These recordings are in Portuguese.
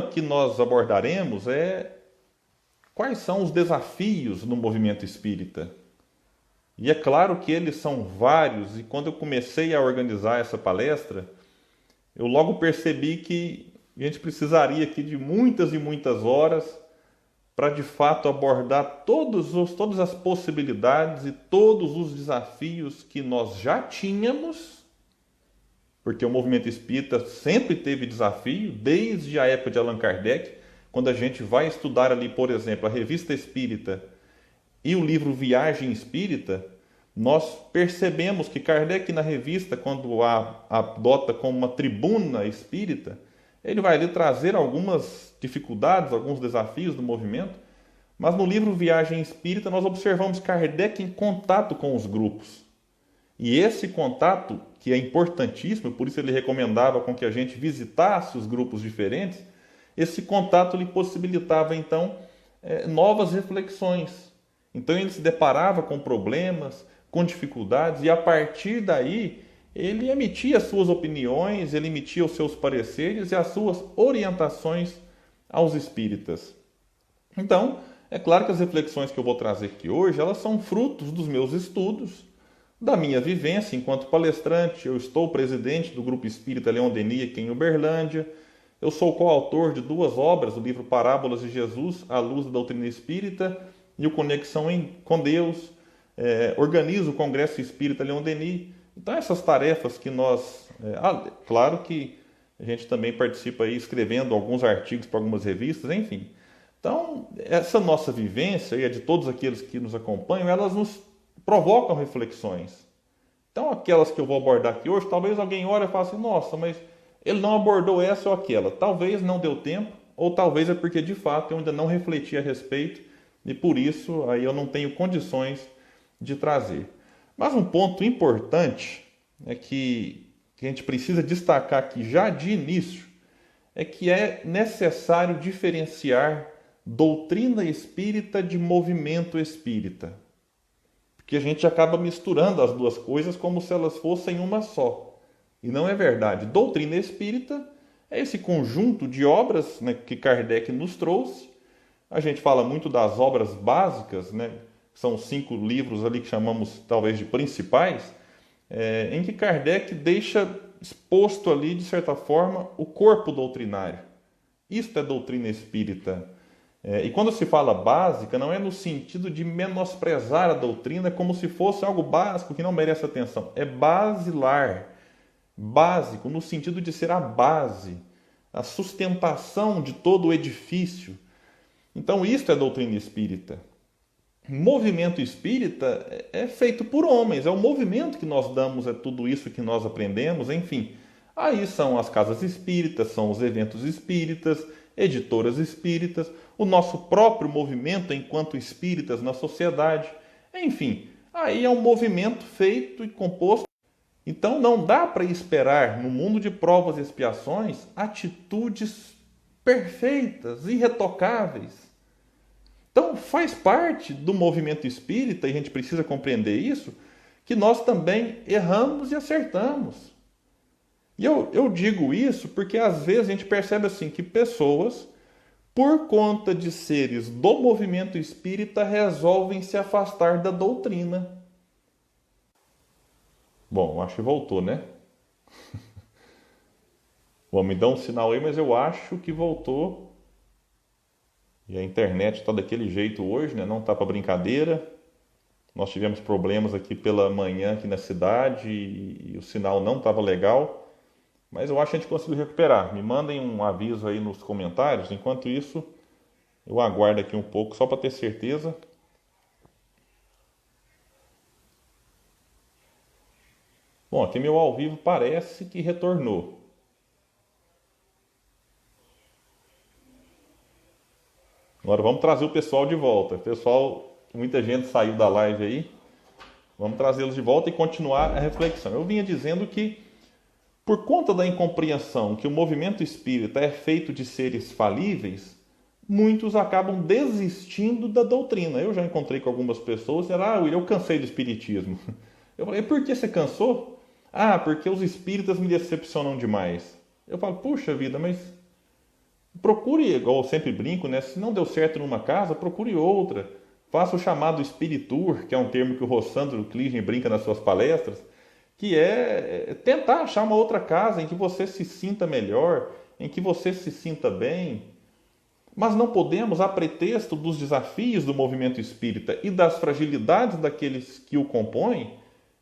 que nós abordaremos é quais são os desafios no movimento espírita. E é claro que eles são vários, e quando eu comecei a organizar essa palestra, eu logo percebi que a gente precisaria aqui de muitas e muitas horas para de fato abordar todas as possibilidades e todos os desafios que nós já tínhamos, porque o movimento espírita sempre teve desafio, desde a época de Allan Kardec, quando a gente vai estudar ali, por exemplo, a Revista Espírita e o livro Viagem Espírita, nós percebemos que Kardec na revista, quando a adota como uma tribuna espírita, ele vai ali trazer algumas dificuldades, alguns desafios do movimento, mas no livro Viagem Espírita nós observamos Kardec em contato com os grupos. E esse contato, que é importantíssimo, por isso ele recomendava com que a gente visitasse os grupos diferentes, esse contato lhe possibilitava então novas reflexões. Então ele se deparava com problemas, com dificuldades, e a partir daí ele emitia as suas opiniões, ele emitia os seus pareceres e as suas orientações aos espíritas. Então, é claro que as reflexões que eu vou trazer aqui hoje, elas são frutos dos meus estudos, da minha vivência enquanto palestrante. Eu estou presidente do Grupo Espírita Leon Denis aqui em Uberlândia. Eu sou coautor de 2 obras, o livro Parábolas de Jesus, à luz da doutrina espírita, e o Conexão com Deus. Organizo o Congresso Espírita Leon Denis. Então essas tarefas que nós... claro que a gente também participa aí escrevendo alguns artigos para algumas revistas, enfim. Então, essa nossa vivência e a de todos aqueles que nos acompanham, elas nos provocam reflexões. Então, aquelas que eu vou abordar aqui hoje, talvez alguém olhe e fale assim, nossa, mas ele não abordou essa ou aquela. Talvez não deu tempo, ou talvez é porque, de fato, eu ainda não refleti a respeito, e por isso aí eu não tenho condições de trazer. Mas um ponto importante é que a gente precisa destacar aqui já de início, é que é necessário diferenciar doutrina espírita de movimento espírita. Porque a gente acaba misturando as duas coisas como se elas fossem uma só. E não é verdade. Doutrina espírita é esse conjunto de obras, né, que Kardec nos trouxe. A gente fala muito das obras básicas, né, são 5 livros ali que chamamos talvez de principais, em que Kardec deixa exposto ali, de certa forma, o corpo doutrinário. Isto é doutrina espírita. E quando se fala básica, não é no sentido de menosprezar a doutrina como se fosse algo básico que não merece atenção. É basilar, básico, no sentido de ser a base, a sustentação de todo o edifício. Então, isto é doutrina espírita. Movimento espírita é feito por homens, é o movimento que nós damos, é tudo isso que nós aprendemos, enfim. Aí são as casas espíritas, são os eventos espíritas, editoras espíritas, o nosso próprio movimento enquanto espíritas na sociedade, enfim. Aí é um movimento feito e composto. Então não dá para esperar no mundo de provas e expiações atitudes perfeitas, irretocáveis. Então, faz parte do movimento espírita, e a gente precisa compreender isso, que nós também erramos e acertamos. E eu digo isso porque às vezes a gente percebe assim que pessoas, por conta de seres do movimento espírita, resolvem se afastar da doutrina. Bom, acho que voltou, né? Bom, me dá um sinal aí, mas eu acho que voltou. E a internet está daquele jeito hoje, né? Não está para brincadeira. Nós tivemos problemas aqui pela manhã aqui na cidade e o sinal não estava legal. Mas eu acho que a gente conseguiu recuperar. Me mandem um aviso aí nos comentários. Enquanto isso, eu aguardo aqui um pouco só para ter certeza. Bom, aqui meu ao vivo parece que retornou. Agora vamos trazer o pessoal de volta. Pessoal, muita gente saiu da live aí. Vamos trazê-los de volta e continuar a reflexão. Eu vinha dizendo que, por conta da incompreensão que o movimento espírita é feito de seres falíveis, muitos acabam desistindo da doutrina. Eu já encontrei com algumas pessoas e disseram, eu cansei do espiritismo. Eu falei, por que você cansou? Porque os espíritas me decepcionam demais. Eu falo, puxa vida, mas Procure, igual eu sempre brinco, né? Se não deu certo numa casa, procure outra. Faça o chamado Spiritur, que é um termo que o Rossandro Kligem brinca nas suas palestras, que é tentar achar uma outra casa em que você se sinta melhor, em que você se sinta bem. Mas não podemos, a pretexto dos desafios do movimento espírita e das fragilidades daqueles que o compõem,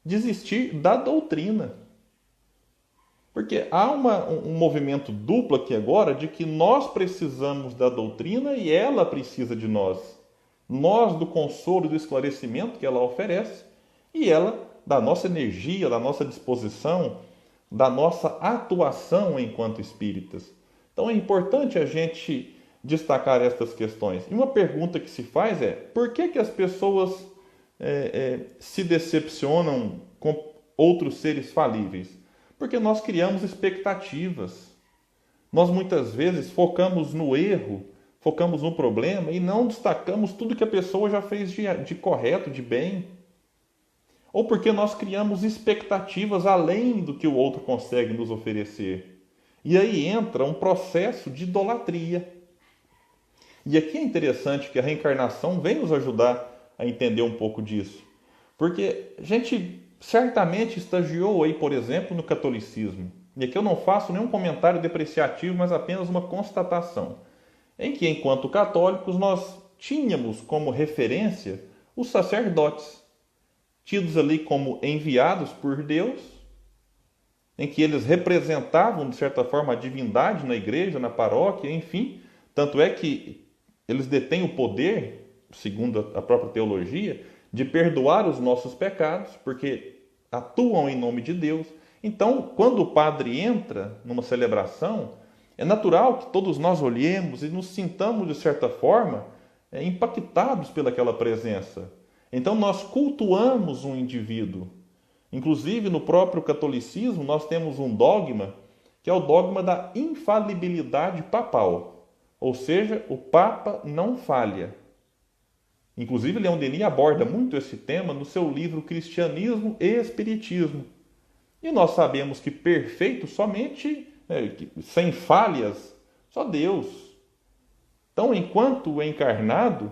desistir da doutrina. Porque há um movimento duplo aqui agora de que nós precisamos da doutrina e ela precisa de nós. Nós do consolo e do esclarecimento que ela oferece e ela da nossa energia, da nossa disposição, da nossa atuação enquanto espíritas. Então é importante a gente destacar estas questões. E uma pergunta que se faz é: por que as pessoas se decepcionam com outros seres falíveis? Porque nós criamos expectativas. Nós muitas vezes focamos no erro, focamos no problema e não destacamos tudo que a pessoa já fez de correto, de bem. Ou porque nós criamos expectativas além do que o outro consegue nos oferecer. E aí entra um processo de idolatria. E aqui é interessante que a reencarnação vem nos ajudar a entender um pouco disso. Porque a gente certamente estagiou aí, por exemplo, no catolicismo. E aqui eu não faço nenhum comentário depreciativo, mas apenas uma constatação. Em que, enquanto católicos, nós tínhamos como referência os sacerdotes, tidos ali como enviados por Deus, em que eles representavam, de certa forma, a divindade na igreja, na paróquia, enfim. Tanto é que eles detêm o poder, segundo a própria teologia, de perdoar os nossos pecados, porque atuam em nome de Deus. Então, quando o padre entra numa celebração, é natural que todos nós olhemos e nos sintamos, de certa forma, impactados pelaquela presença. Então, nós cultuamos um indivíduo. Inclusive, no próprio catolicismo, nós temos um dogma, que é o dogma da infalibilidade papal. Ou seja, o Papa não falha. Inclusive, Leon Denis aborda muito esse tema no seu livro Cristianismo e Espiritismo. E nós sabemos que perfeito somente, sem falhas, só Deus. Então, enquanto encarnado,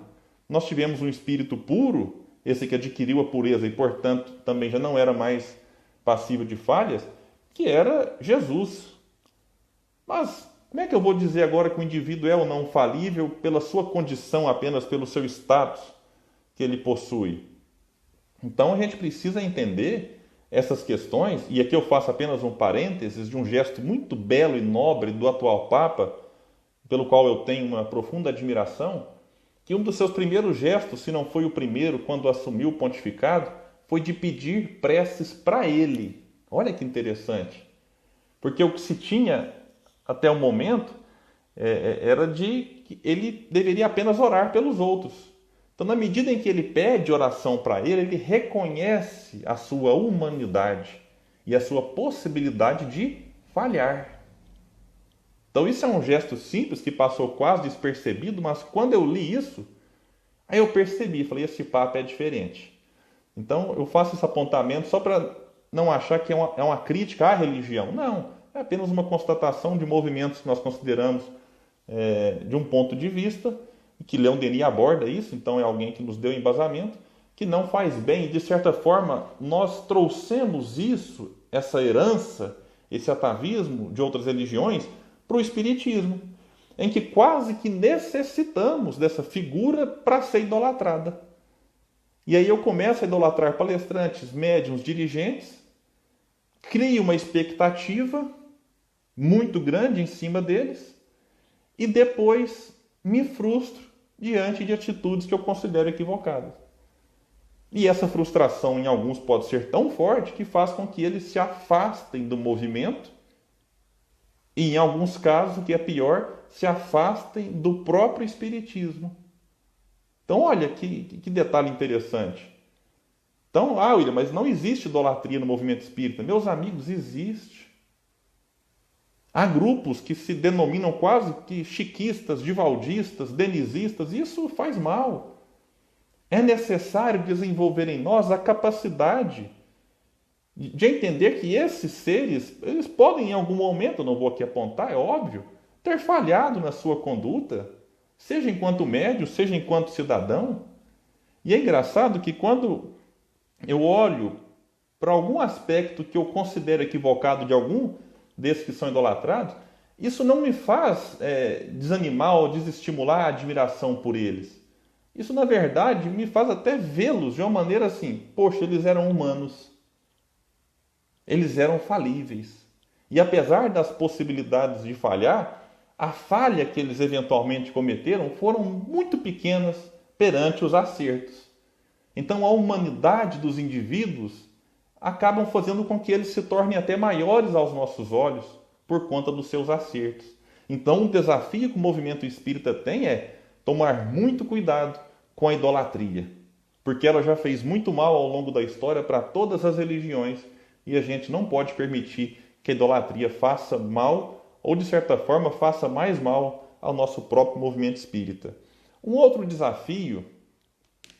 nós tivemos um espírito puro, esse que adquiriu a pureza e, portanto, também já não era mais passível de falhas, que era Jesus. Mas como é que eu vou dizer agora que o indivíduo é ou não falível pela sua condição, apenas pelo seu status que ele possui? Então a gente precisa entender essas questões, e aqui eu faço apenas um parênteses de um gesto muito belo e nobre do atual Papa, pelo qual eu tenho uma profunda admiração, que um dos seus primeiros gestos, se não foi o primeiro, quando assumiu o pontificado, foi de pedir preces para ele. Olha que interessante. Porque o que se tinha até o momento era de que ele deveria apenas orar pelos outros. Então, na medida em que ele pede oração para ele, ele reconhece a sua humanidade e a sua possibilidade de falhar. Então, isso é um gesto simples que passou quase despercebido, mas quando eu li isso, aí eu percebi, falei, esse Papa é diferente. Então, eu faço esse apontamento só para não achar que é uma crítica à religião. Não, é apenas uma constatação de movimentos que nós consideramos de um ponto de vista, que Leon Denis aborda isso, então é alguém que nos deu embasamento, que não faz bem, e de certa forma nós trouxemos isso, essa herança, esse atavismo de outras religiões, para o Espiritismo, em que quase que necessitamos dessa figura para ser idolatrada. E aí eu começo a idolatrar palestrantes, médiuns, dirigentes, crio uma expectativa muito grande em cima deles e depois me frustro diante de atitudes que eu considero equivocadas. E essa frustração em alguns pode ser tão forte que faz com que eles se afastem do movimento e, em alguns casos, o que é pior, se afastem do próprio Espiritismo. Então, olha que detalhe interessante. Então, William, mas não existe idolatria no movimento espírita. Meus amigos, existe. Há grupos que se denominam quase que chiquistas, divaldistas, denisistas. Isso faz mal. É necessário desenvolver em nós a capacidade de entender que esses seres, eles podem em algum momento, eu não vou aqui apontar, é óbvio, ter falhado na sua conduta, seja enquanto médium, seja enquanto cidadão. E é engraçado que quando eu olho para algum aspecto que eu considero equivocado de algum desses que são idolatrados, isso não me faz desanimar ou desestimular a admiração por eles. Isso, na verdade, me faz até vê-los de uma maneira assim, poxa, eles eram humanos. Eles eram falíveis. E apesar das possibilidades de falhar, a falha que eles eventualmente cometeram foram muito pequenas perante os acertos. Então a humanidade dos indivíduos acabam fazendo com que eles se tornem até maiores aos nossos olhos por conta dos seus acertos. Então o desafio que o movimento espírita tem é tomar muito cuidado com a idolatria, porque ela já fez muito mal ao longo da história para todas as religiões e a gente não pode permitir que a idolatria faça mal ou, de certa forma, faça mais mal ao nosso próprio movimento espírita. Um outro desafio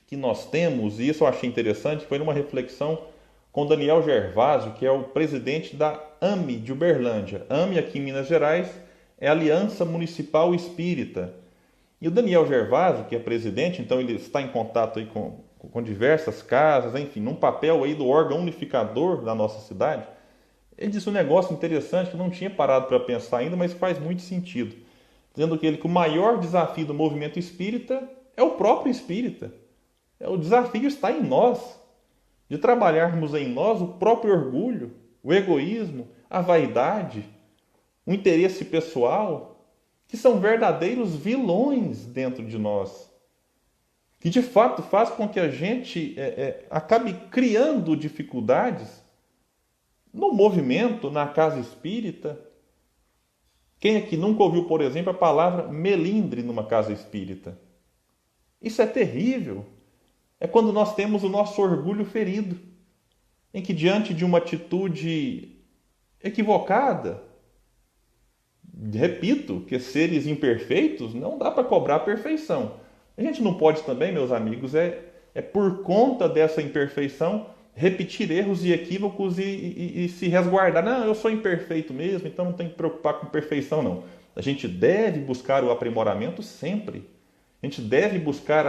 que nós temos, e isso eu achei interessante, foi numa reflexão com Daniel Gervásio, que é o presidente da AME de Uberlândia. AME, aqui em Minas Gerais, é a Aliança Municipal Espírita. E o Daniel Gervásio, que é presidente, então ele está em contato aí com diversas casas, enfim, num papel aí do órgão unificador da nossa cidade. Ele disse um negócio interessante que eu não tinha parado para pensar ainda, mas faz muito sentido. Dizendo que o maior desafio do movimento espírita é o próprio espírita. O desafio está em nós, de trabalharmos em nós o próprio orgulho, o egoísmo, a vaidade, o interesse pessoal, que são verdadeiros vilões dentro de nós, que de fato faz com que a gente acabe criando dificuldades no movimento, na casa espírita. Quem aqui nunca ouviu, por exemplo, a palavra melindre numa casa espírita? Isso é terrível. É quando nós temos o nosso orgulho ferido, em que diante de uma atitude equivocada, repito, que seres imperfeitos não dá para cobrar a perfeição. A gente não pode também, meus amigos, por conta dessa imperfeição, repetir erros e equívocos e se resguardar. Não, eu sou imperfeito mesmo, então não tem que preocupar com perfeição, não. A gente deve buscar o aprimoramento sempre. A gente deve buscar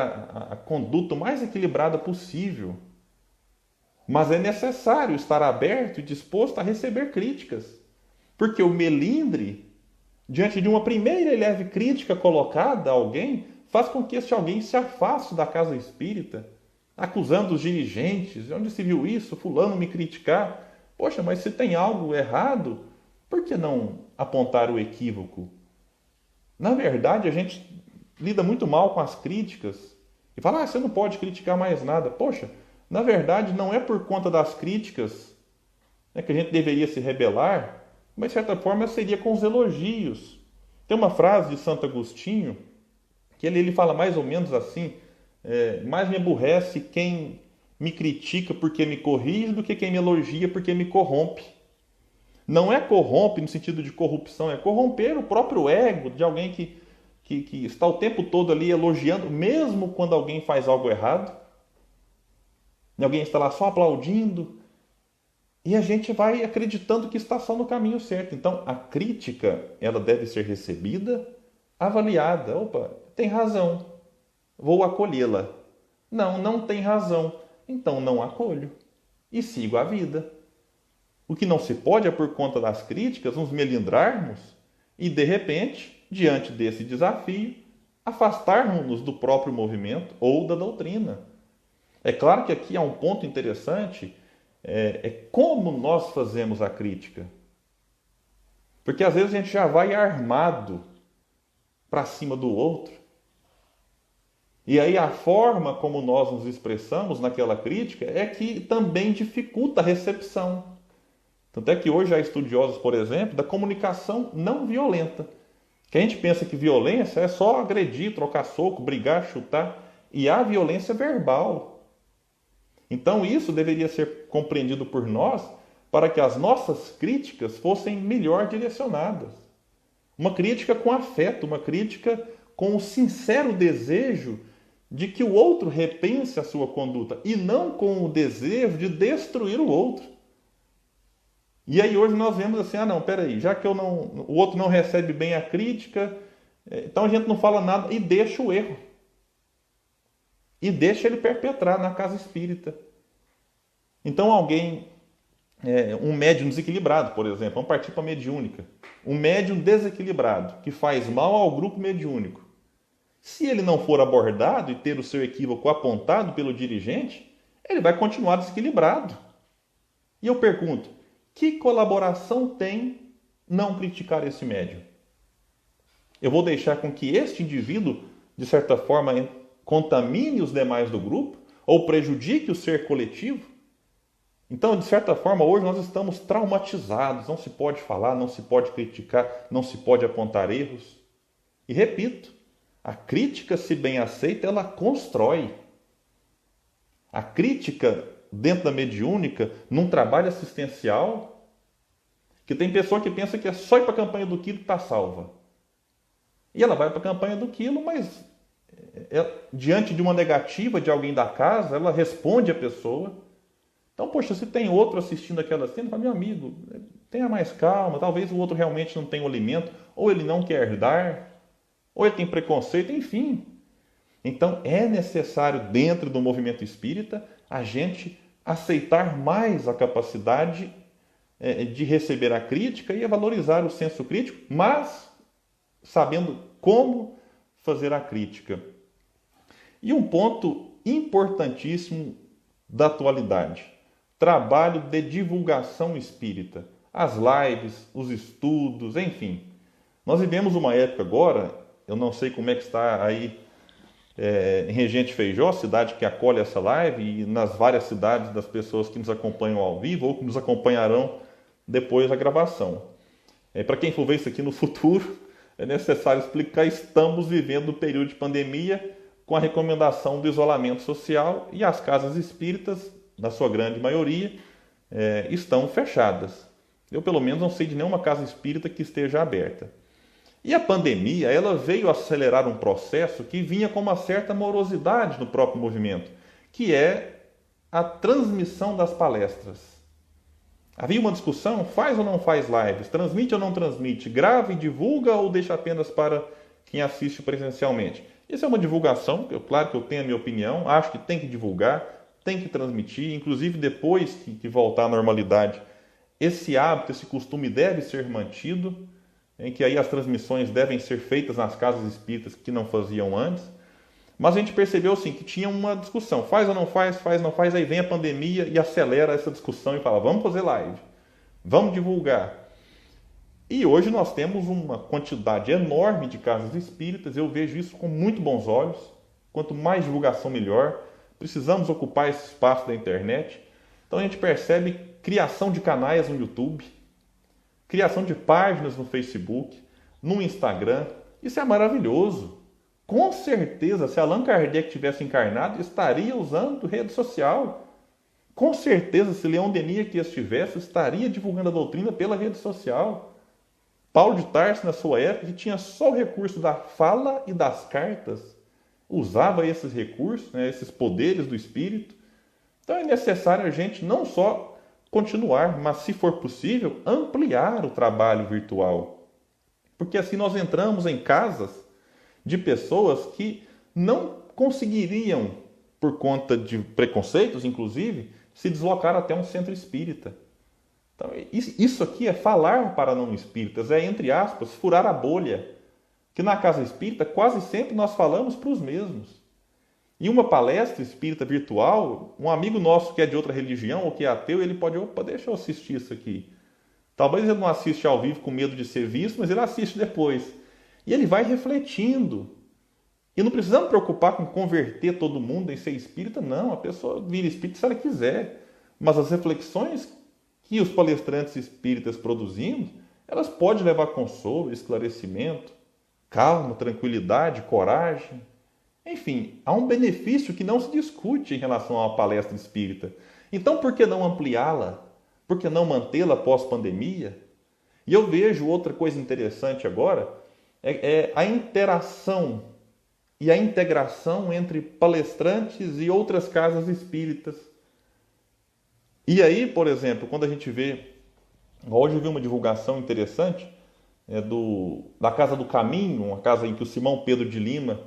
a conduta mais equilibrada possível. Mas é necessário estar aberto e disposto a receber críticas. Porque o melindre, diante de uma primeira e leve crítica colocada a alguém, faz com que esse alguém se afaste da casa espírita, acusando os dirigentes. Onde se viu isso? Fulano me criticar. Poxa, mas se tem algo errado, por que não apontar o equívoco? Na verdade, a gente lida muito mal com as críticas e fala, você não pode criticar mais nada. Poxa, na verdade, não é por conta das críticas que a gente deveria se rebelar, mas de certa forma seria com os elogios. Tem uma frase de Santo Agostinho que ele fala mais ou menos assim: mais me aborrece quem me critica porque me corrige do que quem me elogia porque me corrompe. Não é corrompe no sentido de corrupção, é corromper o próprio ego de alguém que está o tempo todo ali elogiando, mesmo quando alguém faz algo errado. Alguém está lá só aplaudindo. E a gente vai acreditando que está só no caminho certo. Então, a crítica, ela deve ser recebida, avaliada. Opa, tem razão. Vou acolhê-la. Não, não tem razão. Então, não acolho. E sigo a vida. O que não se pode é, por conta das críticas, nos melindrarmos e, de repente, diante desse desafio, afastarmos-nos do próprio movimento ou da doutrina. É claro que aqui há um ponto interessante, como nós fazemos a crítica. Porque às vezes a gente já vai armado para cima do outro. E aí a forma como nós nos expressamos naquela crítica é que também dificulta a recepção. Tanto é que hoje há estudiosos, por exemplo, da comunicação não violenta. Que a gente pensa que violência é só agredir, trocar soco, brigar, chutar. E há violência verbal. Então isso deveria ser compreendido por nós para que as nossas críticas fossem melhor direcionadas. Uma crítica com afeto, uma crítica com o sincero desejo de que o outro repense a sua conduta e não com o desejo de destruir o outro. E aí hoje nós vemos assim, não, peraí, já que o outro não recebe bem a crítica, então a gente não fala nada e deixa o erro. E deixa ele perpetrar na casa espírita. Então um médium desequilibrado, por exemplo, vamos partir para a mediúnica. Um médium desequilibrado, que faz mal ao grupo mediúnico. Se ele não for abordado e ter o seu equívoco apontado pelo dirigente, ele vai continuar desequilibrado. E eu pergunto, que colaboração tem não criticar esse médium? Eu vou deixar com que este indivíduo, de certa forma, contamine os demais do grupo ou prejudique o ser coletivo? Então, de certa forma, hoje nós estamos traumatizados. Não se pode falar, não se pode criticar, não se pode apontar erros. E repito, a crítica, se bem aceita, ela constrói. A crítica dentro da mediúnica, num trabalho assistencial, que tem pessoa que pensa que é só ir para a campanha do quilo que está salva. E ela vai para a campanha do quilo, mas diante de uma negativa de alguém da casa, ela responde a pessoa. Então, poxa, se tem outro assistindo aquela cena, fala, meu amigo, tenha mais calma, talvez o outro realmente não tenha o alimento, ou ele não quer dar, ou ele tem preconceito, enfim. Então, é necessário, dentro do movimento espírita, a gente aceitar mais a capacidade de receber a crítica e a valorizar o senso crítico, mas sabendo como fazer a crítica. E um ponto importantíssimo da atualidade, trabalho de divulgação espírita, as lives, os estudos, enfim. Nós vivemos uma época agora, eu não sei como é que está aí em Regente Feijó, cidade que acolhe essa live, e nas várias cidades das pessoas que nos acompanham ao vivo ou que nos acompanharão depois da gravação. Para quem for ver isso aqui no futuro, é necessário explicar, estamos vivendo um período de pandemia com a recomendação do isolamento social e as casas espíritas, na sua grande maioria, estão fechadas. Eu, pelo menos, não sei de nenhuma casa espírita que esteja aberta. E a pandemia, ela veio acelerar um processo que vinha com uma certa morosidade no próprio movimento, que é a transmissão das palestras. Havia uma discussão, faz ou não faz lives, transmite ou não transmite, grava e divulga ou deixa apenas para quem assiste presencialmente. Isso é uma divulgação, claro que eu tenho a minha opinião, acho que tem que divulgar, tem que transmitir, inclusive depois que voltar à normalidade, esse hábito, esse costume deve ser mantido, em que aí as transmissões devem ser feitas nas casas espíritas que não faziam antes. Mas a gente percebeu assim, que tinha uma discussão, faz ou não faz, faz ou não faz, aí vem a pandemia e acelera essa discussão e fala, vamos fazer live, vamos divulgar. E hoje nós temos uma quantidade enorme de casas espíritas, eu vejo isso com muito bons olhos, quanto mais divulgação melhor, precisamos ocupar esse espaço da internet. Então a gente percebe criação de canais no YouTube, criação de páginas no Facebook, no Instagram, isso é maravilhoso. Com certeza, se Allan Kardec tivesse encarnado, estaria usando rede social. Com certeza, se Leon Denis aqui estivesse, estaria divulgando a doutrina pela rede social. Paulo de Tarso, na sua época, que tinha só o recurso da fala e das cartas, usava esses recursos, esses poderes do espírito. Então é necessário a gente não só continuar, mas, se for possível, ampliar o trabalho virtual. Porque assim nós entramos em casas de pessoas que não conseguiriam, por conta de preconceitos, inclusive, se deslocar até um centro espírita. Então, isso aqui é falar para não espíritas, é, entre aspas, furar a bolha. Que na casa espírita, quase sempre nós falamos para os mesmos. E uma palestra espírita virtual, um amigo nosso que é de outra religião ou que é ateu, ele pode, opa, deixa eu assistir isso aqui. Talvez ele não assiste ao vivo com medo de ser visto, mas ele assiste depois. E ele vai refletindo. E não precisamos preocupar com converter todo mundo em ser espírita, não. A pessoa vira espírita se ela quiser. Mas as reflexões que os palestrantes espíritas produzimos, elas podem levar consolo, esclarecimento, calma, tranquilidade, coragem. Enfim, há um benefício que não se discute em relação a uma palestra espírita. Então, por que não ampliá-la? Por que não mantê-la pós-pandemia? E eu vejo outra coisa interessante agora, é a interação e a integração entre palestrantes e outras casas espíritas. E aí, por exemplo, quando a gente vê Hoje eu vi uma divulgação interessante da Casa do Caminho, uma casa em que o Simão Pedro de Lima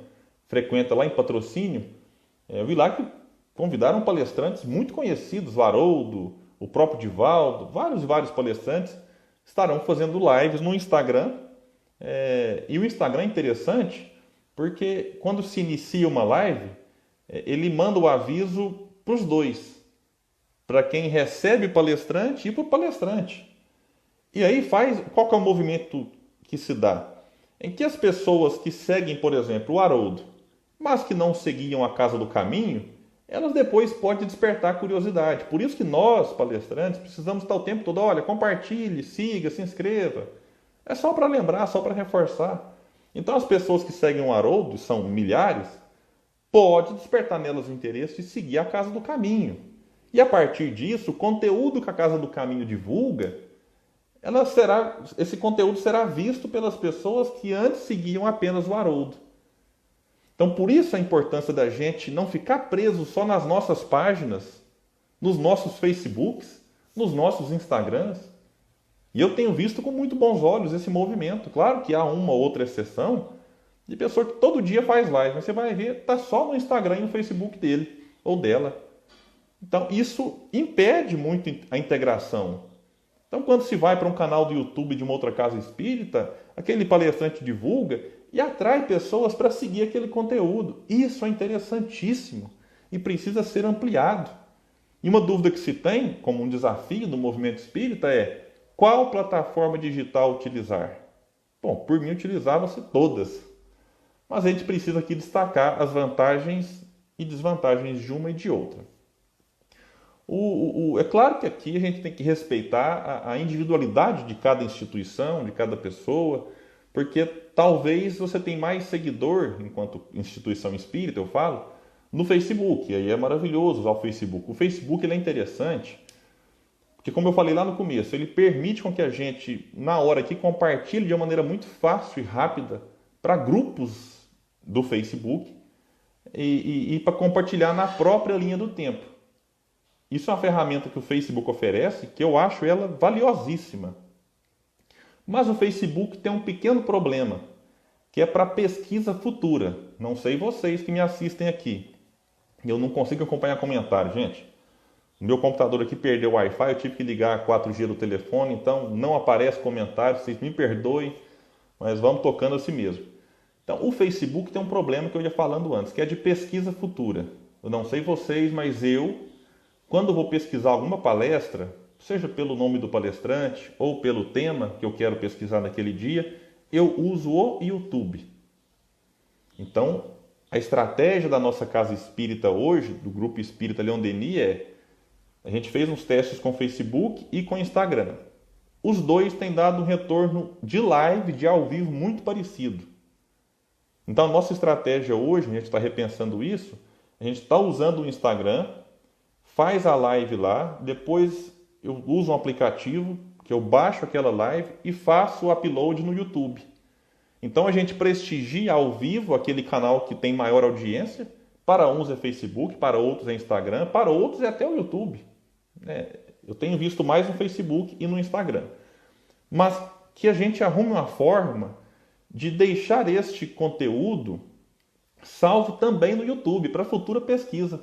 frequenta lá em Patrocínio. Eu vi lá que convidaram palestrantes muito conhecidos, o Haroldo, o próprio Divaldo, vários e vários palestrantes estarão fazendo lives no Instagram. E o Instagram é interessante porque quando se inicia uma live, ele manda o aviso para os dois, para quem recebe o palestrante e para o palestrante. E aí qual que é o movimento que se dá? Em que as pessoas que seguem, por exemplo, o Haroldo, mas que não seguiam a Casa do Caminho, elas depois podem despertar curiosidade. Por isso que nós, palestrantes, precisamos estar o tempo todo, olha, compartilhe, siga, se inscreva. É só para lembrar, só para reforçar. Então as pessoas que seguem o Haroldo, são milhares, pode despertar nelas o interesse de seguir a Casa do Caminho. E a partir disso, o conteúdo que a Casa do Caminho divulga, esse conteúdo será visto pelas pessoas que antes seguiam apenas o Haroldo. Então, por isso a importância da gente não ficar preso só nas nossas páginas, nos nossos Facebooks, nos nossos Instagrams. E eu tenho visto com muito bons olhos esse movimento. Claro que há uma ou outra exceção de pessoa que todo dia faz live, mas você vai ver, está só no Instagram e no Facebook dele ou dela. Então, isso impede muito a integração. Então, quando se vai para um canal do YouTube de uma outra casa espírita, aquele palestrante divulga e atrai pessoas para seguir aquele conteúdo. Isso é interessantíssimo e precisa ser ampliado. E uma dúvida que se tem, como um desafio do movimento espírita, é qual plataforma digital utilizar? Bom, por mim utilizava-se todas. Mas a gente precisa aqui destacar as vantagens e desvantagens de uma e de outra. É claro que aqui a gente tem que respeitar a individualidade de cada instituição, de cada pessoa, porque talvez você tenha mais seguidor, enquanto instituição espírita, eu falo, no Facebook. E aí é maravilhoso usar o Facebook. O Facebook ele é interessante, porque como eu falei lá no começo, ele permite com que a gente, na hora aqui, compartilhe de uma maneira muito fácil e rápida para grupos do Facebook e para compartilhar na própria linha do tempo. Isso é uma ferramenta que o Facebook oferece, que eu acho ela valiosíssima. Mas o Facebook tem um pequeno problema, que é para pesquisa futura. Não sei vocês que me assistem aqui. Eu não consigo acompanhar comentário, gente. O meu computador aqui perdeu o Wi-Fi, eu tive que ligar a 4G do telefone, então não aparece comentário, vocês me perdoem, mas vamos tocando assim mesmo. Então, o Facebook tem um problema que eu ia falando antes, que é de pesquisa futura. Eu não sei vocês, mas quando vou pesquisar alguma palestra, seja pelo nome do palestrante ou pelo tema que eu quero pesquisar naquele dia, eu uso o YouTube. Então, a estratégia da nossa casa espírita hoje, do Grupo Espírita Leon Denis, a gente fez uns testes com o Facebook e com o Instagram. Os dois têm dado um retorno de live, de ao vivo, muito parecido. Então, a nossa estratégia hoje, a gente está repensando isso, a gente está usando o Instagram, faz a live lá, depois eu uso um aplicativo que eu baixo aquela live e faço o upload no YouTube. Então a gente prestigia ao vivo aquele canal que tem maior audiência. Para uns é Facebook, para outros é Instagram, para outros é até o YouTube. Eu tenho visto mais no Facebook e no Instagram. Mas que a gente arrume uma forma de deixar este conteúdo salvo também no YouTube para futura pesquisa.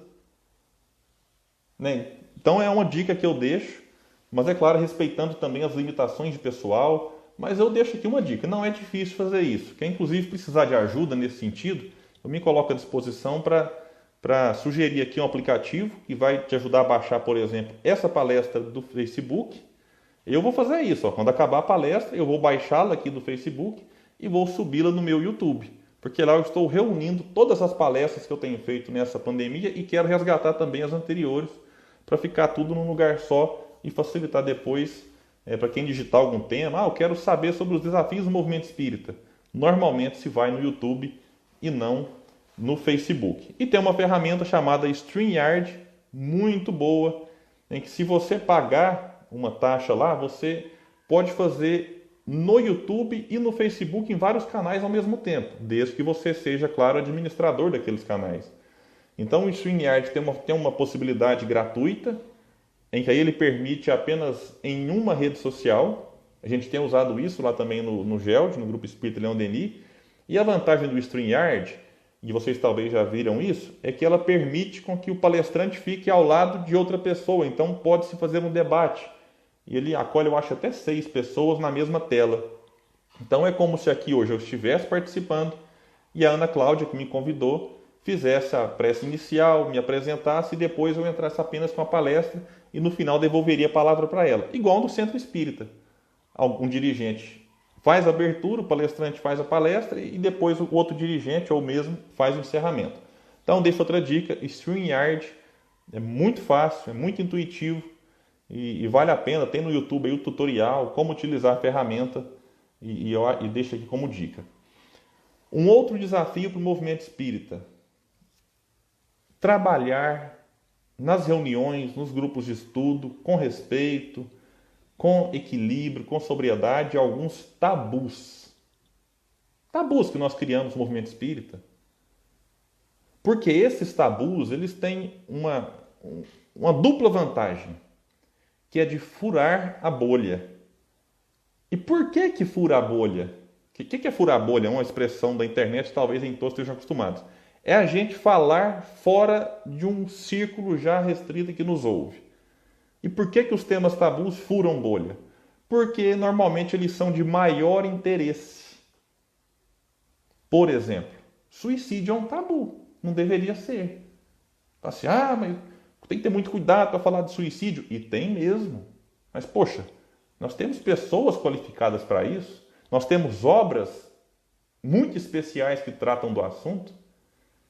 Então é uma dica que eu deixo, mas é claro, respeitando também as limitações de pessoal. Mas eu deixo aqui uma dica, não é difícil fazer isso. Quem inclusive precisar de ajuda nesse sentido, eu me coloco à disposição para sugerir aqui um aplicativo que vai te ajudar a baixar, por exemplo, essa palestra do Facebook. Eu vou fazer isso, quando acabar a palestra, eu vou baixá-la aqui do Facebook e vou subi-la no meu YouTube. Porque lá eu estou reunindo todas as palestras que eu tenho feito nessa pandemia e quero resgatar também as anteriores, para ficar tudo num lugar só e facilitar depois para quem digitar algum tema. Eu quero saber sobre os desafios do movimento espírita. Normalmente se vai no YouTube e não no Facebook. E tem uma ferramenta chamada StreamYard, muito boa, em que se você pagar uma taxa lá, você pode fazer no YouTube e no Facebook em vários canais ao mesmo tempo, desde que você seja, claro, administrador daqueles canais. Então o StreamYard tem uma possibilidade gratuita, em que aí ele permite apenas em uma rede social. A gente tem usado isso lá também no GELD, no Grupo Espírita Leão Denis. E a vantagem do StreamYard, e vocês talvez já viram isso, é que ela permite com que o palestrante fique ao lado de outra pessoa. Então pode-se fazer um debate. E ele acolhe, eu acho, até 6 pessoas na mesma tela. Então é como se aqui hoje eu estivesse participando e a Ana Cláudia, que me convidou, fizesse a prece inicial, me apresentasse e depois eu entrasse apenas com a palestra e no final devolveria a palavra para ela. Igual no Centro Espírita. Algum dirigente faz a abertura, o palestrante faz a palestra e depois o outro dirigente ou mesmo faz o encerramento. Então deixo outra dica, StreamYard é muito fácil, é muito intuitivo e vale a pena. Tem no YouTube aí o tutorial, como utilizar a ferramenta e deixo aqui como dica. Um outro desafio para o movimento espírita: trabalhar nas reuniões, nos grupos de estudo, com respeito, com equilíbrio, com sobriedade, alguns tabus. Tabus que nós criamos no movimento espírita. Porque esses tabus, eles têm uma dupla vantagem, que é de furar a bolha. E por que fura a bolha? O que é furar a bolha? É uma expressão da internet, talvez em todos estejam acostumados. É a gente falar fora de um círculo já restrito que nos ouve. E por que os temas tabus furam bolha? Porque normalmente eles são de maior interesse. Por exemplo, suicídio é um tabu. Não deveria ser. Assim, mas tem que ter muito cuidado para falar de suicídio. E tem mesmo. Mas, poxa, nós temos pessoas qualificadas para isso. Nós temos obras muito especiais que tratam do assunto.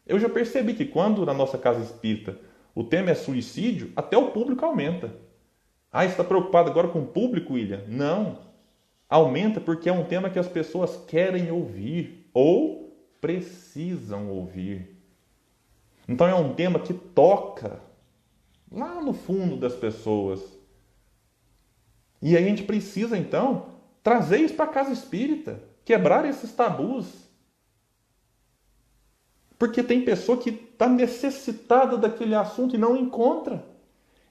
Eu já percebi que quando na nossa casa espírita o tema é suicídio, até o público aumenta. Você está preocupado agora com o público, William? Não. Aumenta porque é um tema que as pessoas querem ouvir ou precisam ouvir. Então é um tema que toca lá no fundo das pessoas. E aí a gente precisa, então, trazer isso para a casa espírita, quebrar esses tabus. Porque tem pessoa que está necessitada daquele assunto e não encontra.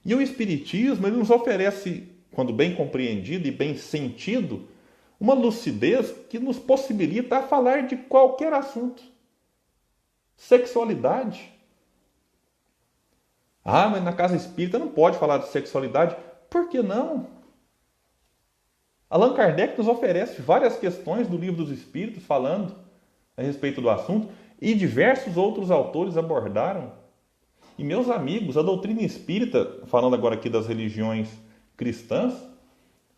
E o Espiritismo, ele nos oferece, quando bem compreendido e bem sentido, uma lucidez que nos possibilita falar de qualquer assunto. Sexualidade. Mas na casa espírita não pode falar de sexualidade. Por que não? Allan Kardec nos oferece várias questões do Livro dos Espíritos falando a respeito do assunto e diversos outros autores abordaram. E meus amigos, a doutrina espírita, falando agora aqui das religiões cristãs,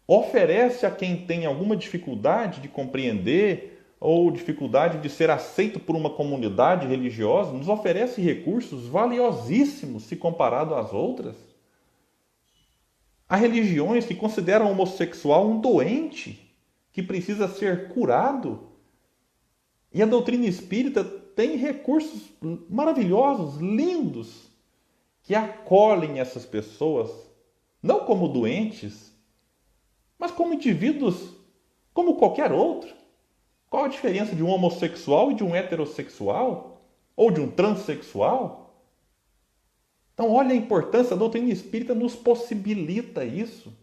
oferece a quem tem alguma dificuldade de compreender ou dificuldade de ser aceito por uma comunidade religiosa, nos oferece recursos valiosíssimos se comparado às outras. Há religiões que consideram o homossexual um doente que precisa ser curado. E a doutrina espírita tem recursos maravilhosos, lindos, que acolhem essas pessoas, não como doentes, mas como indivíduos, como qualquer outro. Qual a diferença de um homossexual e de um heterossexual? Ou de um transexual? Então, olha a importância, a doutrina espírita nos possibilita isso.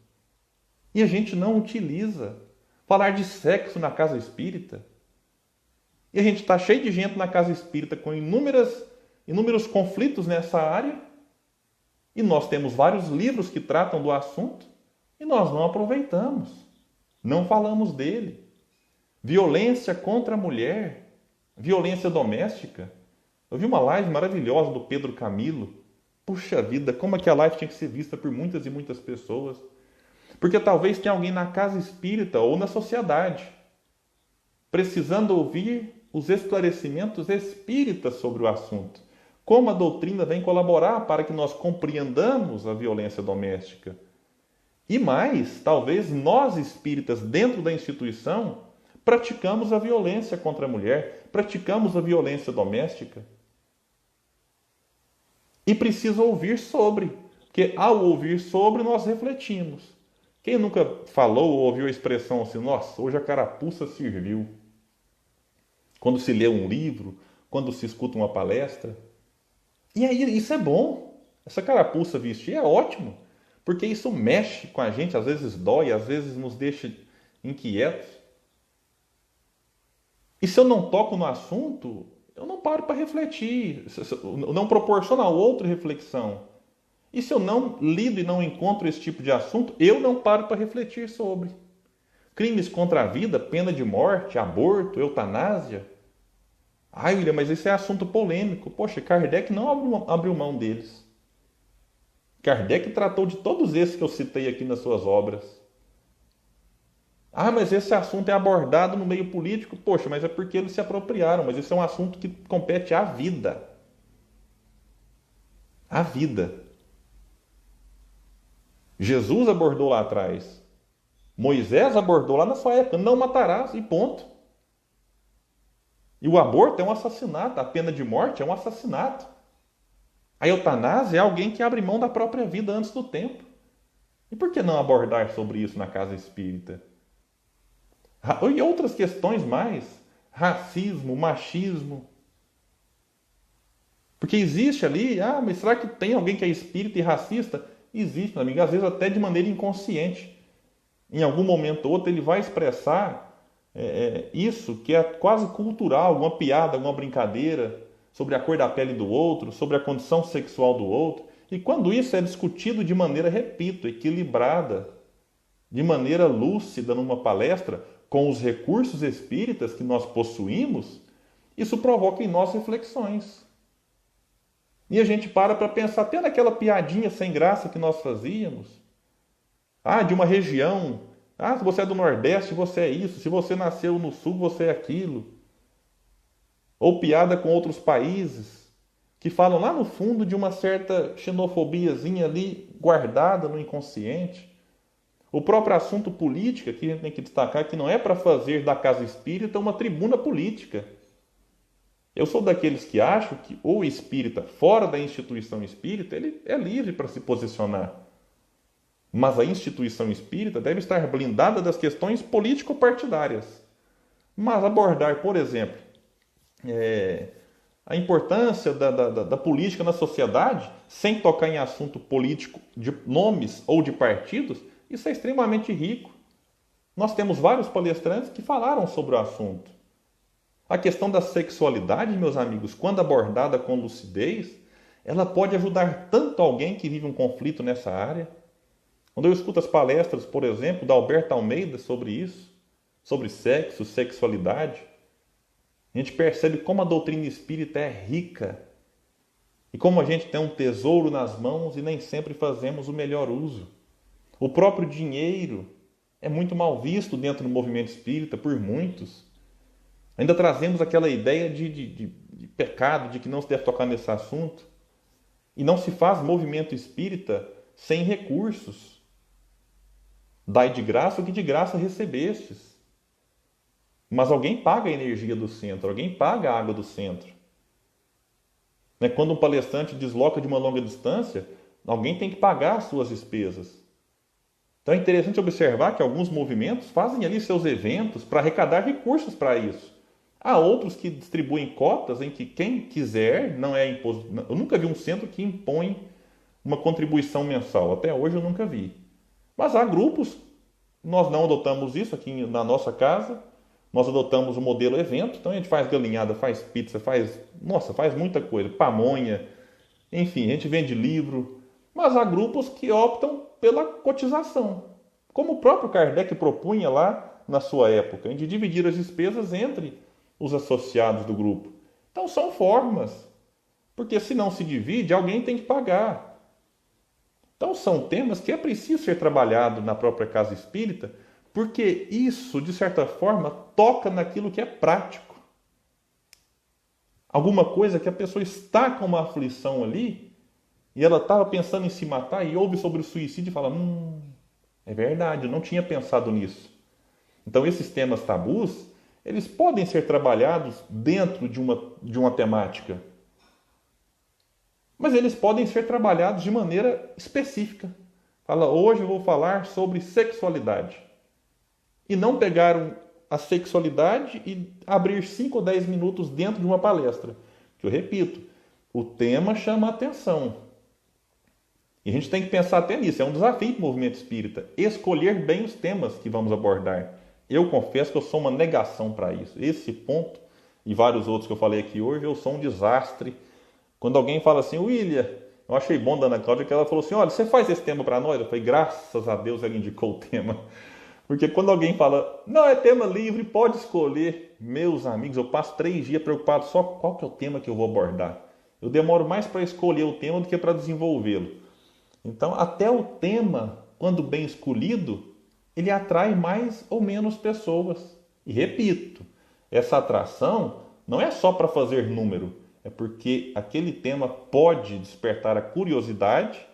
E a gente não utiliza. Falar de sexo na casa espírita. E a gente está cheio de gente na casa espírita com inúmeros conflitos nessa área. E nós temos vários livros que tratam do assunto. E nós não aproveitamos. Não falamos dele. Violência contra a mulher. Violência doméstica. Eu vi uma live maravilhosa do Pedro Camilo. Puxa vida, como aquela live tinha que ser vista por muitas e muitas pessoas. Porque talvez tenha alguém na casa espírita ou na sociedade precisando ouvir os esclarecimentos espíritas sobre o assunto. Como a doutrina vem colaborar para que nós compreendamos a violência doméstica. E mais, talvez nós espíritas dentro da instituição praticamos a violência contra a mulher, praticamos a violência doméstica. E precisa ouvir sobre, porque ao ouvir sobre nós refletimos. Quem nunca falou ou ouviu a expressão assim, nossa, hoje a carapuça serviu? Quando se lê um livro, quando se escuta uma palestra. E aí isso é bom, essa carapuça vestir é ótimo, porque isso mexe com a gente, às vezes dói, às vezes nos deixa inquietos. E se eu não toco no assunto, eu não paro para refletir, eu não proporciono ao outro reflexão. E se eu não lido e não encontro esse tipo de assunto, eu não paro para refletir sobre. Crimes contra a vida, pena de morte, aborto, eutanásia. Ai, William, mas esse é assunto polêmico. Poxa, Kardec não abriu mão deles. Kardec tratou de todos esses que eu citei aqui nas suas obras. Ah, mas esse assunto é abordado no meio político. Poxa, mas é porque eles se apropriaram. Mas esse é um assunto que compete à vida. À vida. Jesus abordou lá atrás. Moisés abordou lá na sua época. Não matarás e ponto. E o aborto é um assassinato. A pena de morte é um assassinato. A eutanásia é alguém que abre mão da própria vida antes do tempo. E por que não abordar sobre isso na casa espírita? E outras questões mais. Racismo, machismo. Porque existe ali, mas será que tem alguém que é espírita e racista? Existe, meu amigo, às vezes até de maneira inconsciente. Em algum momento ou outro ele vai expressar isso que é quase cultural, alguma piada, alguma brincadeira sobre a cor da pele do outro, sobre a condição sexual do outro. E quando isso é discutido de maneira, repito, equilibrada, de maneira lúcida numa palestra, com os recursos espíritas que nós possuímos, isso provoca em nós reflexões. E a gente para pensar até naquela piadinha sem graça que nós fazíamos. De uma região. Se você é do Nordeste, você é isso. Se você nasceu no Sul, você é aquilo. Ou piada com outros países, que falam lá no fundo de uma certa xenofobiazinha ali, guardada no inconsciente. O próprio assunto política, que a gente tem que destacar, que não é para fazer da casa espírita uma tribuna política. Eu sou daqueles que acham que o espírita, fora da instituição espírita, ele é livre para se posicionar. Mas a instituição espírita deve estar blindada das questões político-partidárias. Mas abordar, por exemplo, a importância da política na sociedade, sem tocar em assunto político de nomes ou de partidos, isso é extremamente rico. Nós temos vários palestrantes que falaram sobre o assunto. A questão da sexualidade, meus amigos, quando abordada com lucidez, ela pode ajudar tanto alguém que vive um conflito nessa área. Quando eu escuto as palestras, por exemplo, da Alberta Almeida sobre isso, sobre sexo, sexualidade, a gente percebe como a doutrina espírita é rica e como a gente tem um tesouro nas mãos e nem sempre fazemos o melhor uso. O próprio dinheiro é muito mal visto dentro do movimento espírita por muitos. Ainda trazemos aquela ideia de pecado, de que não se deve tocar nesse assunto. E não se faz movimento espírita sem recursos. Dai de graça o que de graça recebestes. Mas alguém paga a energia do centro, alguém paga a água do centro. Quando um palestrante desloca de uma longa distância, alguém tem que pagar as suas despesas. Então é interessante observar que alguns movimentos fazem ali seus eventos para arrecadar recursos para isso. Há outros que distribuem cotas em que quem quiser, não é imposto. Eu nunca vi um centro que impõe uma contribuição mensal. Até hoje eu nunca vi. Mas há grupos, nós não adotamos isso aqui na nossa casa. Nós adotamos o modelo evento. Então a gente faz galinhada, faz pizza, faz muita coisa. Pamonha, enfim, a gente vende livro. Mas há grupos que optam pela cotização. Como o próprio Kardec propunha lá na sua época, de dividir as despesas entre os associados do grupo. Então são formas, porque se não se divide, alguém tem que pagar. Então são temas que é preciso ser trabalhado na própria casa espírita, porque isso, de certa forma, toca naquilo que é prático. Alguma coisa que a pessoa está com uma aflição ali, e ela estava pensando em se matar, e ouve sobre o suicídio e fala, é verdade, eu não tinha pensado nisso. Então esses temas tabus, eles podem ser trabalhados dentro de uma temática. Mas eles podem ser trabalhados de maneira específica. Fala, hoje eu vou falar sobre sexualidade. E não pegar a sexualidade e abrir 5 ou 10 minutos dentro de uma palestra. Que eu repito, o tema chama a atenção. E a gente tem que pensar até nisso, é um desafio para o movimento espírita, escolher bem os temas que vamos abordar. Eu confesso que eu sou uma negação para isso. Esse ponto, e vários outros que eu falei aqui hoje, eu sou um desastre. Quando alguém fala assim, William, eu achei bom da Ana Cláudia que ela falou assim, olha, você faz esse tema para nós? Eu falei, graças a Deus ela indicou o tema. Porque quando alguém fala, não, é tema livre, pode escolher. Meus amigos, eu passo 3 dias preocupado só qual que é o tema que eu vou abordar. Eu demoro mais para escolher o tema do que para desenvolvê-lo. Então, até o tema, quando bem escolhido, ele atrai mais ou menos pessoas. E repito, essa atração não é só para fazer número, é porque aquele tema pode despertar a curiosidade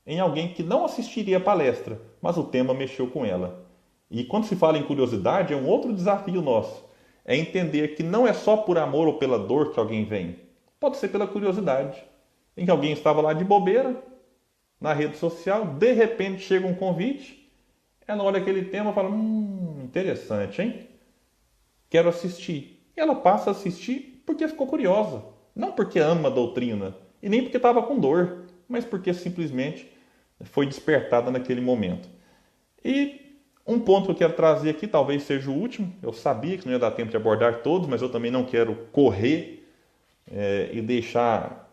em alguém que não assistiria a palestra, mas o tema mexeu com ela. E quando se fala em curiosidade, é um outro desafio nosso. É entender que não é só por amor ou pela dor que alguém vem. Pode ser pela curiosidade. Em que alguém estava lá de bobeira, na rede social, de repente chega um convite, ela olha aquele tema e fala, interessante, hein? Quero assistir. E ela passa a assistir porque ficou curiosa. Não porque ama a doutrina, e nem porque estava com dor, mas porque simplesmente foi despertada naquele momento. E um ponto que eu quero trazer aqui, talvez seja o último, eu sabia que não ia dar tempo de abordar todos, mas eu também não quero correr e deixar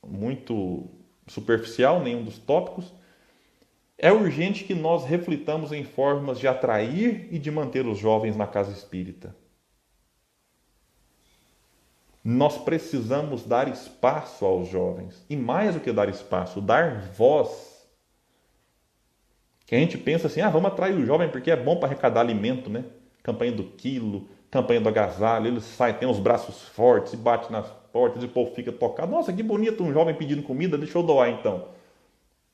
muito superficial nenhum dos tópicos. É urgente que nós reflitamos em formas de atrair e de manter os jovens na casa espírita. Nós precisamos dar espaço aos jovens. E mais do que dar espaço, dar voz. Que a gente pensa assim, vamos atrair o jovem porque é bom para arrecadar alimento, né? Campanha do quilo, campanha do agasalho, ele sai, tem os braços fortes, e bate nas portas e o povo fica tocado. Nossa, que bonito um jovem pedindo comida, deixa eu doar então.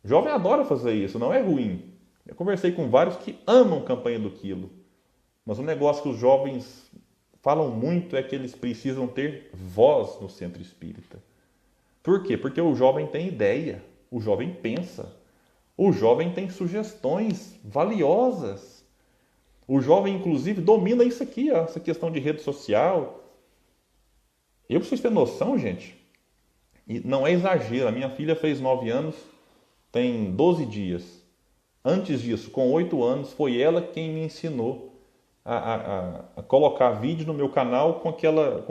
O jovem adora fazer isso, não é ruim. Eu conversei com vários que amam campanha do quilo. Mas o negócio que os jovens falam muito é que eles precisam ter voz no centro espírita. Por quê? Porque o jovem tem ideia, o jovem pensa, o jovem tem sugestões valiosas. O jovem, inclusive, domina isso aqui, essa questão de rede social. Eu preciso ter noção, gente, e não é exagero, a minha filha fez 9 anos, tem 12 dias. Antes disso, com 8 anos, foi ela quem me ensinou a colocar vídeo no meu canal com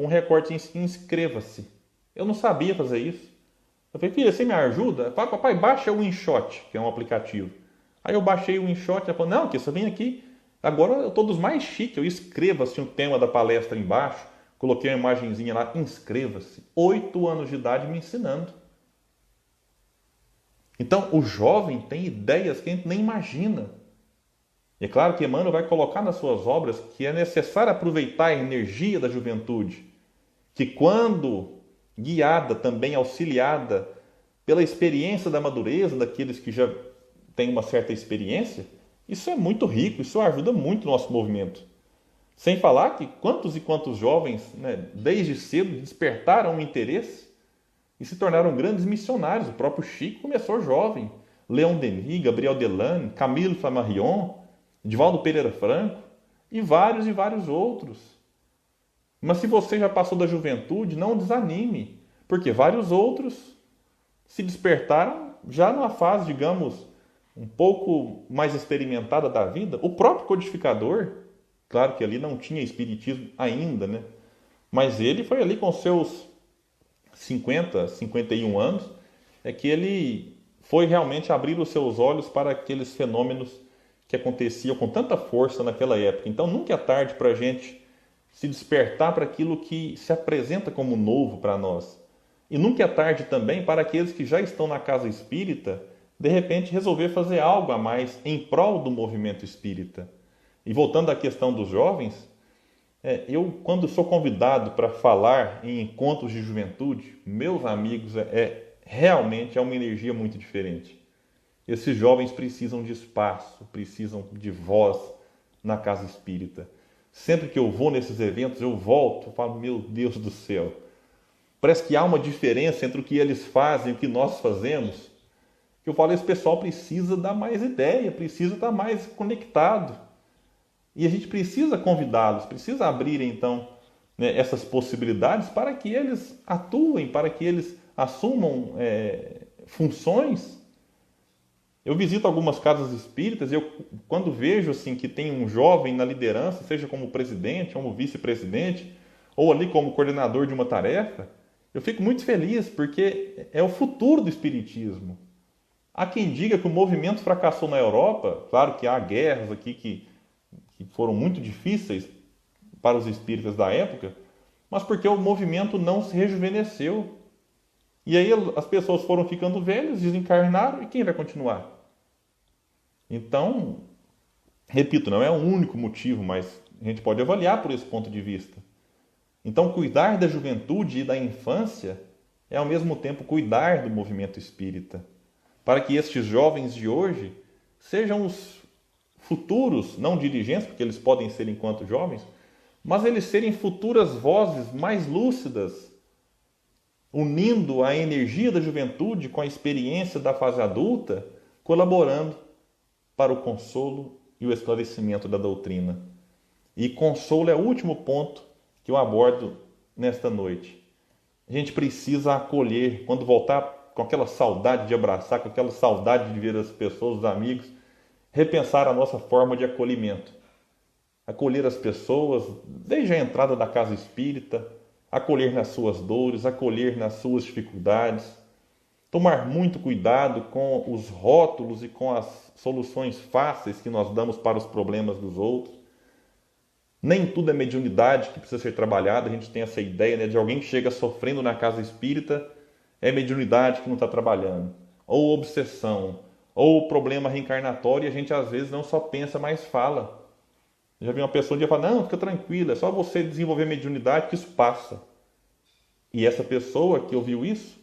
um recorte em inscreva-se. Eu não sabia fazer isso. Eu falei, filha, você me ajuda? Papai, baixa o InShot, que é um aplicativo. Aí eu baixei o InShot, ela falou, não, que você vem aqui. Agora eu estou dos mais chiques, eu escreva-se o tema da palestra embaixo, coloquei uma imagenzinha lá, inscreva-se. 8 anos de idade me ensinando. Então, o jovem tem ideias que a gente nem imagina. E é claro que Emmanuel vai colocar nas suas obras que é necessário aproveitar a energia da juventude, que quando guiada, também auxiliada pela experiência da madureza daqueles que já têm uma certa experiência, isso é muito rico, isso ajuda muito o nosso movimento. Sem falar que quantos e quantos jovens, desde cedo, despertaram um interesse e se tornaram grandes missionários. O próprio Chico começou jovem. Leon Denis, Gabriel Delane, Camilo Flammarion, Divaldo Pereira Franco e vários outros. Mas se você já passou da juventude, não desanime, porque vários outros se despertaram já numa fase, digamos, um pouco mais experimentada da vida. O próprio codificador, claro que ali não tinha espiritismo ainda, né? Mas ele foi ali com seus 50, 51 anos, é que ele foi realmente abrir os seus olhos para aqueles fenômenos que aconteciam com tanta força naquela época. Então nunca é tarde para a gente se despertar para aquilo que se apresenta como novo para nós. E nunca é tarde também para aqueles que já estão na casa espírita, de repente resolver fazer algo a mais em prol do movimento espírita. E voltando à questão dos jovens, eu quando sou convidado para falar em encontros de juventude, meus amigos, realmente é uma energia muito diferente. Esses jovens precisam de espaço, precisam de voz na casa espírita. Sempre que eu vou nesses eventos, eu volto e falo, meu Deus do céu, parece que há uma diferença entre o que eles fazem e o que nós fazemos. Eu falo, esse pessoal precisa dar mais ideia, precisa estar mais conectado. E a gente precisa convidá-los, precisa abrir então essas possibilidades para que eles atuem, para que eles assumam funções. Eu visito algumas casas espíritas e quando vejo assim que tem um jovem na liderança, seja como presidente, como vice-presidente, ou ali como coordenador de uma tarefa, eu fico muito feliz porque é o futuro do espiritismo. Há quem diga que o movimento fracassou na Europa, claro que há guerras aqui que foram muito difíceis para os espíritas da época, mas porque o movimento não se rejuvenesceu. E aí as pessoas foram ficando velhas, desencarnaram, e quem vai continuar? Então, repito, não é o único motivo, mas a gente pode avaliar por esse ponto de vista. Então, cuidar da juventude e da infância é ao mesmo tempo cuidar do movimento espírita, para que estes jovens de hoje sejam os futuros, não dirigentes, porque eles podem ser enquanto jovens, mas eles serem futuras vozes mais lúcidas, unindo a energia da juventude com a experiência da fase adulta, colaborando para o consolo e o esclarecimento da doutrina. E consolo é o último ponto que eu abordo nesta noite. A gente precisa acolher, quando voltar com aquela saudade de abraçar, com aquela saudade de ver as pessoas, os amigos, repensar a nossa forma de acolhimento. Acolher as pessoas desde a entrada da casa espírita, acolher nas suas dores, acolher nas suas dificuldades, tomar muito cuidado com os rótulos e com as soluções fáceis que nós damos para os problemas dos outros. Nem tudo é mediunidade que precisa ser trabalhada. A gente tem essa ideia, né, de alguém que chega sofrendo na casa espírita, é mediunidade que não está trabalhando, ou obsessão, ou problema reencarnatório, e a gente às vezes não só pensa, mas fala. Eu já vi uma pessoa um dia falar, não, fica tranquila, é só você desenvolver mediunidade que isso passa. E essa pessoa que ouviu isso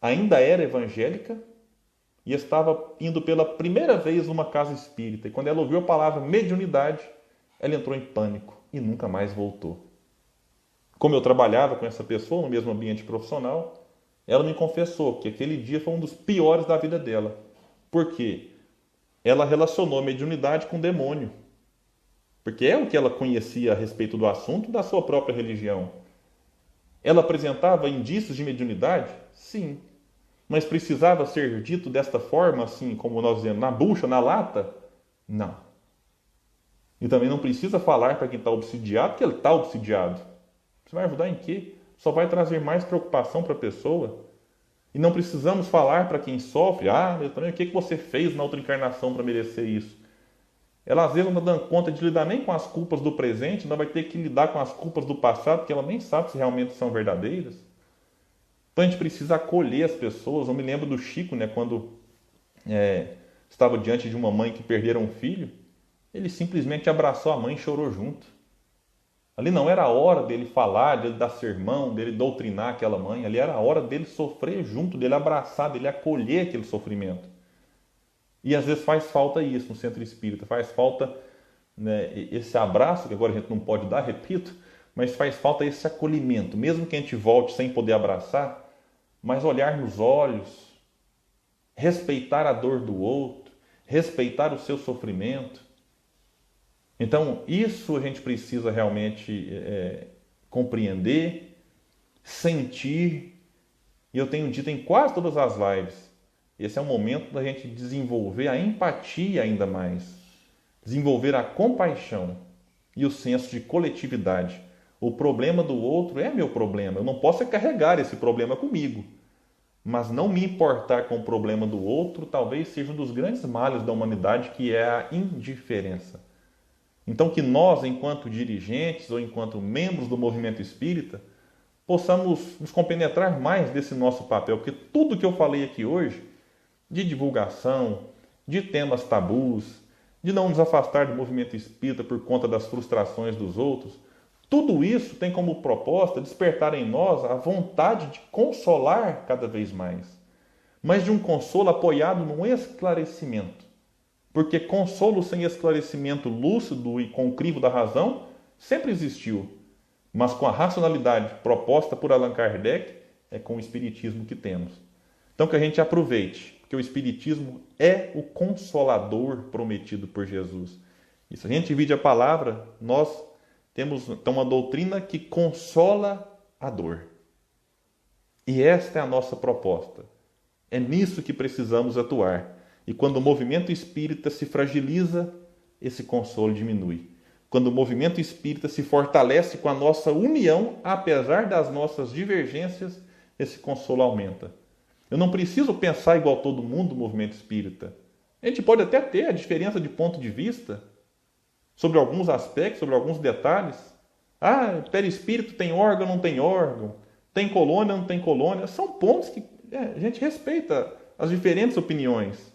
ainda era evangélica e estava indo pela primeira vez numa casa espírita. E quando ela ouviu a palavra mediunidade, ela entrou em pânico e nunca mais voltou. Como eu trabalhava com essa pessoa no mesmo ambiente profissional, ela me confessou que aquele dia foi um dos piores da vida dela. Por quê? Ela relacionou a mediunidade com demônio. Porque é o que ela conhecia a respeito do assunto da sua própria religião. Ela apresentava indícios de mediunidade? Sim. Mas precisava ser dito desta forma, assim como nós dizemos, na bucha, na lata? Não. E também não precisa falar para quem está obsidiado que ele está obsidiado. Você vai ajudar em quê? Só vai trazer mais preocupação para a pessoa. E não precisamos falar para quem sofre, mas também o que você fez na outra encarnação para merecer isso? Ela às vezes não está dando conta de lidar nem com as culpas do presente, não vai ter que lidar com as culpas do passado, porque ela nem sabe se realmente são verdadeiras. Então a gente precisa acolher as pessoas. Eu me lembro do Chico, né, quando estava diante de uma mãe que perdera um filho, ele simplesmente abraçou a mãe e chorou junto. Ali não era a hora dele falar, dele dar sermão, dele doutrinar aquela mãe, ali era a hora dele sofrer junto, dele abraçar, dele acolher aquele sofrimento. E às vezes faz falta isso no centro espírita, faz falta, né, esse abraço, que agora a gente não pode dar, repito, mas faz falta esse acolhimento, mesmo que a gente volte sem poder abraçar, mas olhar nos olhos, respeitar a dor do outro, respeitar o seu sofrimento. Então, isso a gente precisa realmente compreender, sentir, e eu tenho dito em quase todas as lives, esse é o momento da gente desenvolver a empatia ainda mais, desenvolver a compaixão e o senso de coletividade. O problema do outro é meu problema, eu não posso carregar esse problema comigo, mas não me importar com o problema do outro talvez seja um dos grandes males da humanidade, que é a indiferença. Então que nós, enquanto dirigentes ou enquanto membros do movimento espírita, possamos nos compenetrar mais desse nosso papel, porque tudo que eu falei aqui hoje, de divulgação, de temas tabus, de não nos afastar do movimento espírita por conta das frustrações dos outros, tudo isso tem como proposta despertar em nós a vontade de consolar cada vez mais, mas de um consolo apoiado num esclarecimento. Porque consolo sem esclarecimento lúcido e com o crivo da razão sempre existiu, mas com a racionalidade proposta por Allan Kardec, é com o Espiritismo que temos. Então que a gente aproveite, porque o Espiritismo é o consolador prometido por Jesus. E se a gente divide a palavra, nós temos então uma doutrina que consola a dor. E esta é a nossa proposta. É nisso que precisamos atuar. E quando o movimento espírita se fragiliza, esse consolo diminui. Quando o movimento espírita se fortalece com a nossa união, apesar das nossas divergências, esse consolo aumenta. Eu não preciso pensar igual todo mundo no movimento espírita. A gente pode até ter a diferença de ponto de vista sobre alguns aspectos, sobre alguns detalhes. Ah, perispírito tem órgão, não tem órgão. Tem colônia, não tem colônia. São pontos que a gente respeita as diferentes opiniões.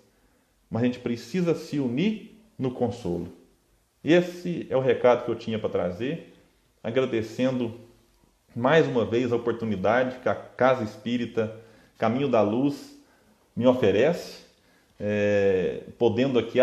Mas a gente precisa se unir no consolo. Esse é o recado que eu tinha para trazer. Agradecendo mais uma vez a oportunidade que a Casa Espírita Caminho da Luz me oferece, podendo aqui